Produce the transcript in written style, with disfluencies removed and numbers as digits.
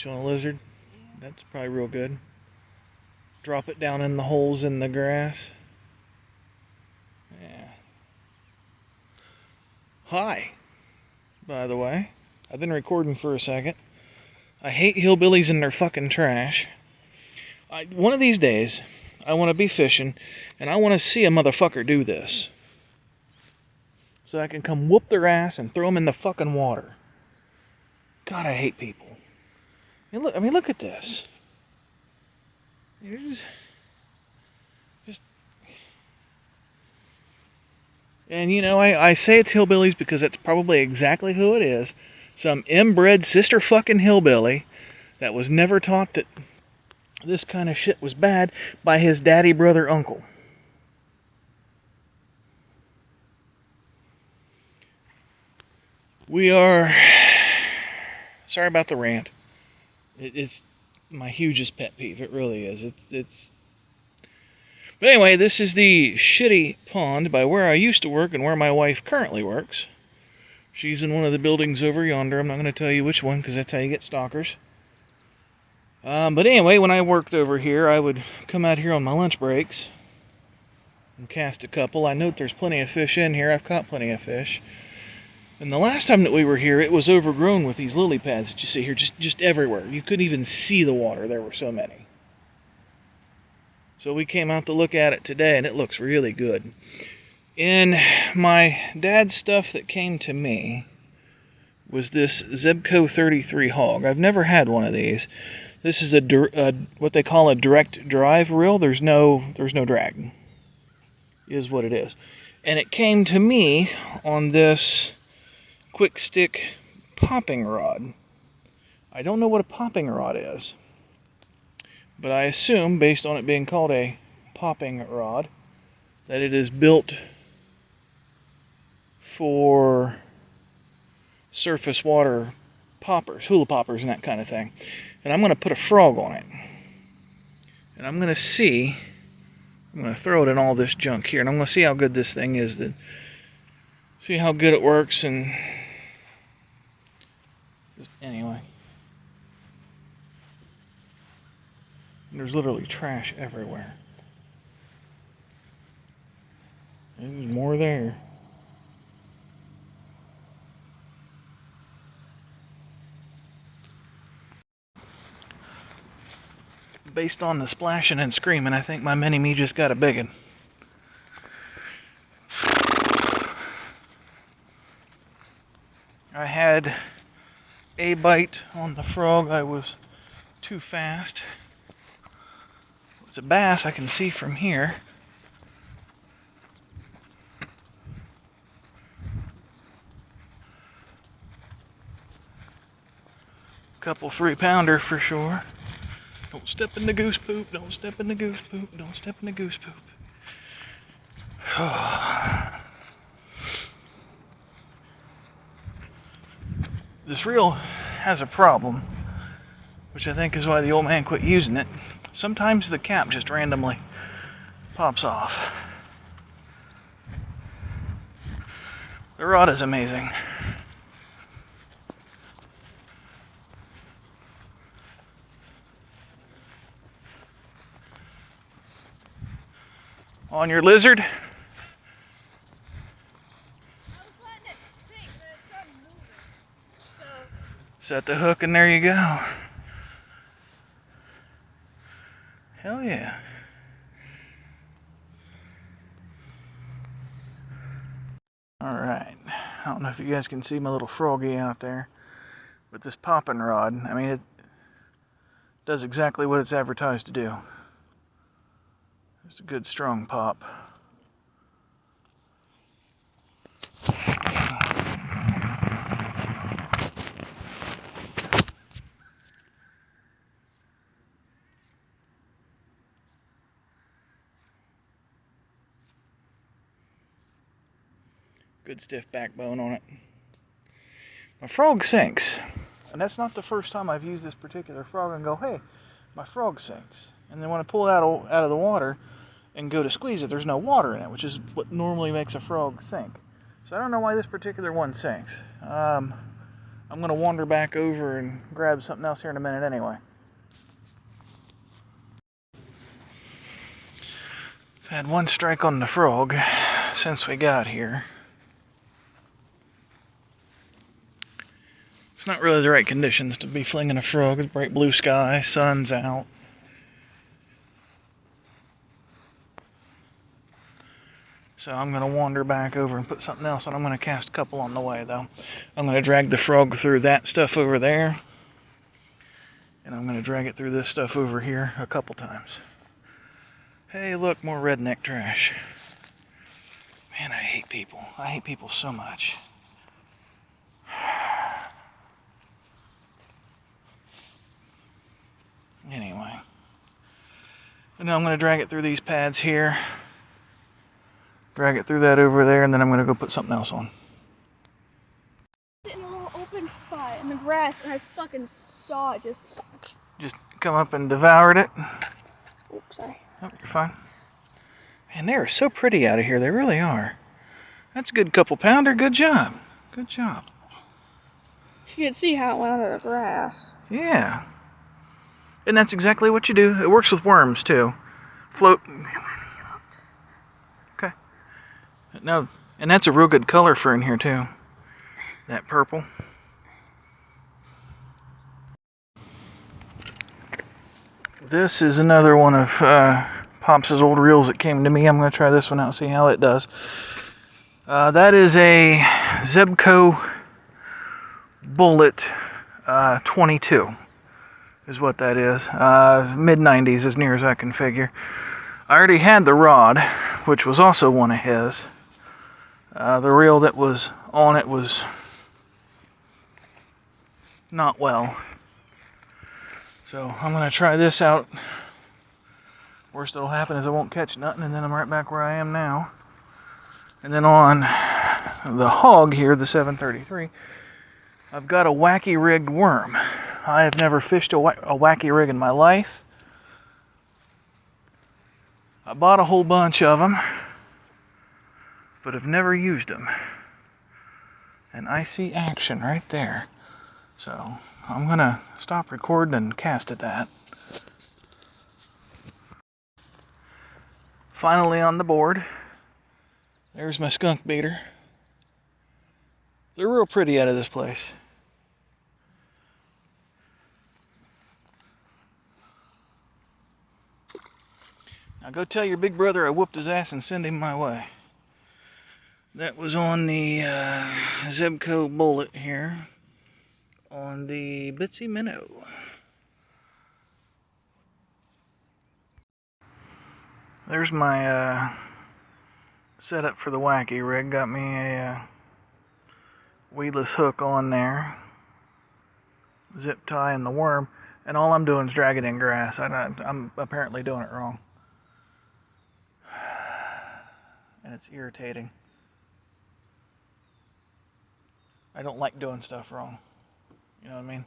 You want a lizard? That's probably real good. Drop it down in the holes in the grass. Yeah. Hi, by the way. I've been recording for a second. I hate hillbillies and their fucking trash. One of these days, I want to be fishing, and I want to see a motherfucker do this. So I can come whoop their ass and throw them in the fucking water. God, I hate people. I mean, look at this. And you know, I say it's hillbillies because that's probably exactly who it is. Some inbred sister fucking hillbilly that was never taught that this kind of shit was bad by his daddy, brother, uncle. We are... Sorry about the rant. It's my hugest pet peeve. It really is. But anyway, this is the shitty pond by where I used to work and where my wife currently works. She's in one of the buildings over yonder. I'm not going to tell you which one because that's how you get stalkers. But anyway, when I worked over here, I would come out here on my lunch breaks and cast a couple. I note there's plenty of fish in here. I've caught plenty of fish. And the last time that we were here, it was overgrown with these lily pads that you see here, just everywhere. You couldn't even see the water. There were so many. So we came out to look at it today, and it looks really good. In my dad's stuff that came to me was this Zebco 33 hog. I've never had one of these. This is what they call a direct drive reel. There's no drag. Is what it is. And it came to me on this quick stick popping rod. I don't know what a popping rod is, but I assume, based on it being called a popping rod, that it is built for surface water poppers, hula poppers and that kind of thing. And I'm going to put a frog on it. And I'm going to see, I'm going to throw it in all this junk here, and I'm going to see how good this thing is, see how good it works, and just, anyway. And there's literally trash everywhere. There's more there. Based on the splashing and screaming, I think my mini-me just got a biggin. I had a bite on the frog. I was too fast. It's a bass I can see from here. Couple 3-pounder for sure. Don't step in the goose poop, don't step in the goose poop, don't step in the goose poop. This reel has a problem, which I think is why the old man quit using it. Sometimes the cap just randomly pops off. The rod is amazing. On your lizard? I was letting it sink, but it started moving. So Set the hook and there you go. Hell yeah. Alright. I don't know if you guys can see my little froggy out there. But this popping rod, I mean, it does exactly what it's advertised to do. Just a good strong pop. Good stiff backbone on it. My frog sinks. And that's not the first time I've used this particular frog and go, hey, my frog sinks. And then when I pull it out of the water and go to squeeze it, there's no water in it, which is what normally makes a frog sink. So I don't know why this particular one sinks. I'm I'm going to wander back over and grab something else here in a minute anyway. I've had one strike on the frog since we got here. It's not really the right conditions to be flinging a frog. It's bright blue sky, sun's out. So I'm going to wander back over and put something else on. I'm going to cast a couple on the way though. I'm going to drag the frog through that stuff over there. And I'm going to drag it through this stuff over here a couple times. Hey, look, more redneck trash. Man, I hate people. I hate people so much. Anyway. And now I'm going to drag it through these pads here. Drag it through that over there, and then I'm going to go put something else on. In a little open spot in the grass, and I fucking saw it just Come up and devoured it. Oops, sorry. Oh, you're fine. Man, they are so pretty out of here. They really are. That's a good couple pounder. Good job. Good job. You can see how it went under the grass. Yeah. And that's exactly what you do. It works with worms, too. Float. Okay. No, and that's a real good color for in here, too. That purple. This is another one of Pops' old reels that came to me. I'm going to try this one out and see how it does. That is a Zebco Bullet 22 is what that is. Mid-90s as near as I can figure. I already had the rod, which was also one of his. The reel that was on it was not well. So I'm going to try this out. Worst that'll happen is I won't catch nothing, and then I'm right back where I am now. And then on the hog here, the 733, I've got a wacky rigged worm. I have never fished a wacky rig in my life. I bought a whole bunch of them, but have never used them. And I see action right there. So I'm going to stop recording and cast at that. Finally on the board. There's my skunk baiter. They're real pretty out of this place. Now go tell your big brother I whooped his ass and send him my way. That was on the Zebco Bullet here. On the Bitsy Minnow. There's my setup for the wacky rig. Got me a weedless hook on there. Zip tie and the worm. And all I'm doing is dragging in grass. I'm apparently doing it wrong. And it's irritating. I don't like doing stuff wrong. You know what I mean?